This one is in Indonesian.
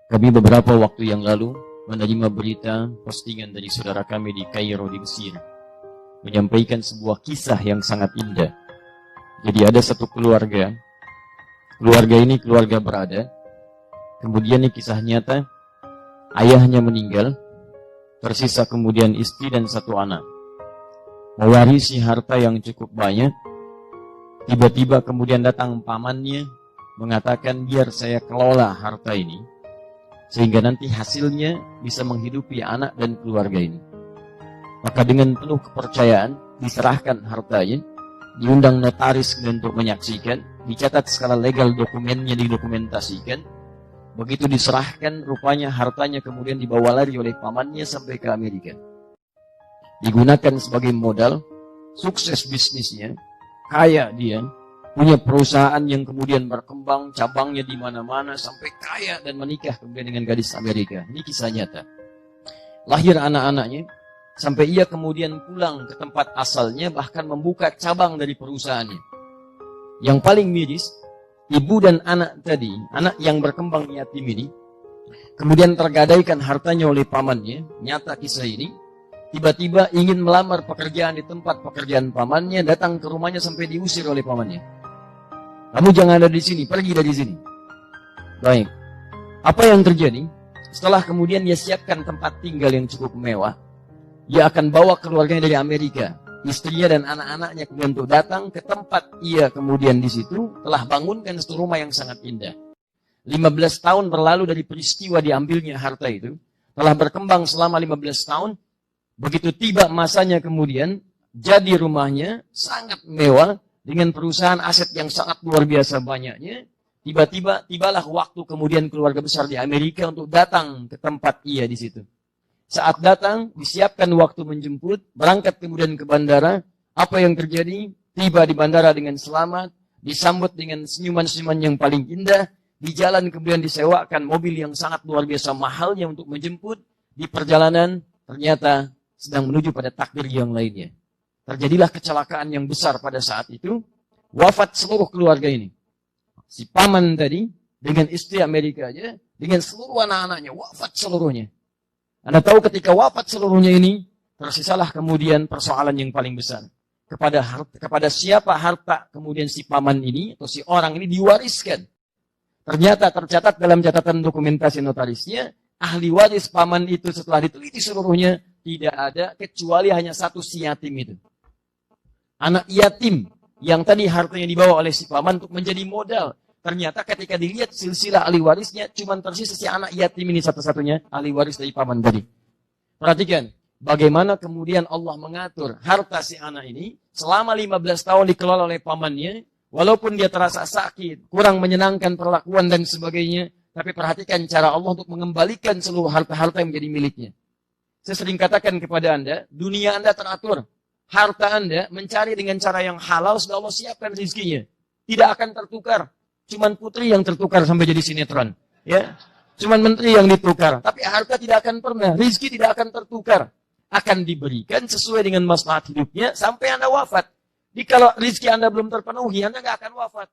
Kami beberapa waktu yang lalu menerima berita postingan dari saudara kami di Kairo di Mesir, menyampaikan sebuah kisah yang sangat indah. Jadi ada satu keluarga ini keluarga berada, kemudian ini kisah nyata, ayahnya meninggal, tersisa kemudian istri dan satu anak. Mewarisi harta yang cukup banyak, tiba-tiba kemudian datang pamannya, mengatakan biar saya kelola harta ini, sehingga nanti hasilnya bisa menghidupi anak dan keluarga ini. Maka dengan penuh kepercayaan diserahkan hartanya, diundang notaris untuk menyaksikan, dicatat skala legal dokumennya didokumentasikan. Begitu diserahkan, rupanya hartanya kemudian dibawa lari oleh pamannya sampai ke Amerika. Digunakan sebagai modal, sukses bisnisnya, kaya dia, punya perusahaan yang kemudian berkembang, cabangnya di mana-mana, sampai kaya dan menikah kemudian dengan gadis Amerika. Ini kisah nyata. Lahir anak-anaknya, sampai ia kemudian pulang ke tempat asalnya, bahkan membuka cabang dari perusahaannya. Yang paling miris, ibu dan anak tadi, anak yang berkembang yatim ini, kemudian tergadaikan hartanya oleh pamannya. Nyata kisah ini. Tiba-tiba ingin melamar pekerjaan di tempat pekerjaan pamannya, datang ke rumahnya sampai diusir oleh pamannya. Kamu jangan ada di sini, pergi dari sini. Baik. Apa yang terjadi? Setelah kemudian dia siapkan tempat tinggal yang cukup mewah, dia akan bawa keluarganya dari Amerika, istrinya dan anak-anaknya kemudian untuk datang ke tempat ia kemudian di situ telah bangunkan satu rumah yang sangat indah. 15 tahun berlalu dari peristiwa diambilnya harta itu, telah berkembang selama 15 tahun. Begitu tiba masanya kemudian, jadi rumahnya sangat mewah, dengan perusahaan aset yang sangat luar biasa banyaknya. Tibalah waktu kemudian keluarga besar di Amerika untuk datang ke tempat ia di situ. Saat datang, disiapkan waktu menjemput, berangkat kemudian ke bandara. Apa yang terjadi? Tiba di bandara dengan selamat, disambut dengan senyuman-senyuman yang paling indah. Di jalan kemudian disewakan mobil yang sangat luar biasa mahalnya untuk menjemput. Di perjalanan, ternyata sedang menuju pada takdir yang lainnya. Terjadilah kecelakaan yang besar pada saat itu. Wafat seluruh keluarga ini. Si paman tadi, dengan istri Amerika aja, dengan seluruh anak-anaknya, wafat seluruhnya. Anda tahu ketika wafat seluruhnya ini, tersisalah kemudian persoalan yang paling besar. Kepada siapa harta kemudian si paman ini, atau si orang ini diwariskan. Ternyata tercatat dalam catatan dokumentasi notarisnya, ahli waris paman itu setelah diteliti seluruhnya, tidak ada kecuali hanya satu si yatim itu. Anak yatim yang tadi hartanya dibawa oleh si paman untuk menjadi modal. Ternyata ketika dilihat silsilah ahli warisnya, cuma tersisa si anak yatim ini satu-satunya ahli waris dari paman tadi. Perhatikan, bagaimana kemudian Allah mengatur harta si anak ini selama 15 tahun dikelola oleh pamannya, walaupun dia terasa sakit, kurang menyenangkan perlakuan dan sebagainya, tapi perhatikan cara Allah untuk mengembalikan seluruh harta-harta yang menjadi miliknya. Saya sering katakan kepada Anda, dunia Anda teratur. Harta Anda mencari dengan cara yang halal, sudah Allah siapkan rezekinya. Tidak akan tertukar. Cuman putri yang tertukar sampai jadi sinetron. Ya, cuman menteri yang ditukar. Tapi harta tidak akan pernah, rezeki tidak akan tertukar. Akan diberikan sesuai dengan maslahat hidupnya sampai Anda wafat. Jadi kalau rezeki Anda belum terpenuhi, Anda nggak akan wafat.